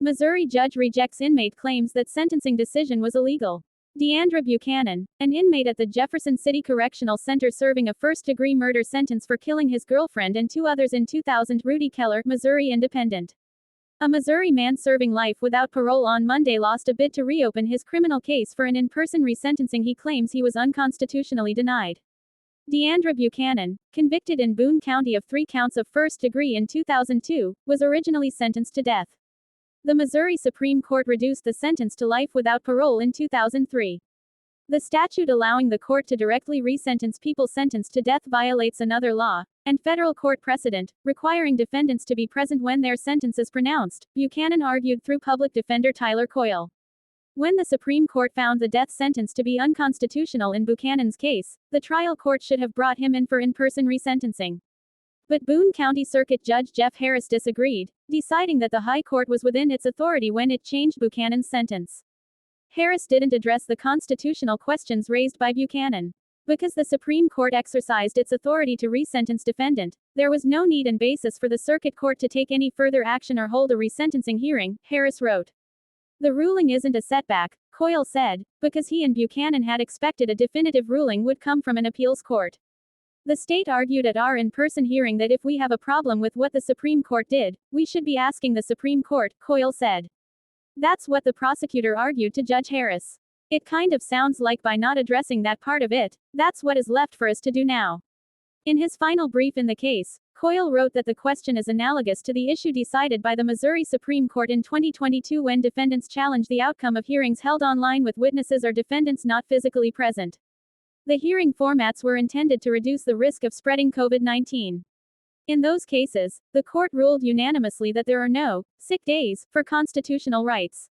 Missouri judge rejects inmate claims that sentencing decision was illegal. Deandra Buchanan, an inmate at the Jefferson City Correctional Center serving a first-degree murder sentence for killing his girlfriend and two others in 2000. Rudi Keller, Missouri Independent. A Missouri man serving life without parole on Monday lost a bid to reopen his criminal case for an in-person resentencing he claims he was unconstitutionally denied. Deandra Buchanan, convicted in Boone County of 3 counts of first degree in 2002, was originally sentenced to death. The Missouri Supreme Court reduced the sentence to life without parole in 2003. The statute allowing the court to directly resentence people sentenced to death violates another law, and federal court precedent, requiring defendants to be present when their sentence is pronounced, Buchanan argued through public defender Tyler Coyle. When the Supreme Court found the death sentence to be unconstitutional in Buchanan's case, the trial court should have brought him in for in-person resentencing. But Boone County Circuit Judge Jeff Harris disagreed, deciding that the High Court was within its authority when it changed Buchanan's sentence. Harris didn't address the constitutional questions raised by Buchanan. Because the Supreme Court exercised its authority to resentence defendant, there was no need and basis for the Circuit Court to take any further action or hold a resentencing hearing, Harris wrote. The ruling isn't a setback, Coyle said, because he and Buchanan had expected a definitive ruling would come from an appeals court. The state argued at our in-person hearing that if we have a problem with what the Supreme Court did, we should be asking the Supreme Court, Coyle said. That's what the prosecutor argued to Judge Harris. It kind of sounds like by not addressing that part of it, that's what is left for us to do now. In his final brief in the case, Coyle wrote that the question is analogous to the issue decided by the Missouri Supreme Court in 2022 when defendants challenged the outcome of hearings held online with witnesses or defendants not physically present. The hearing formats were intended to reduce the risk of spreading COVID-19. In those cases, the court ruled unanimously that there are no sick days for constitutional rights.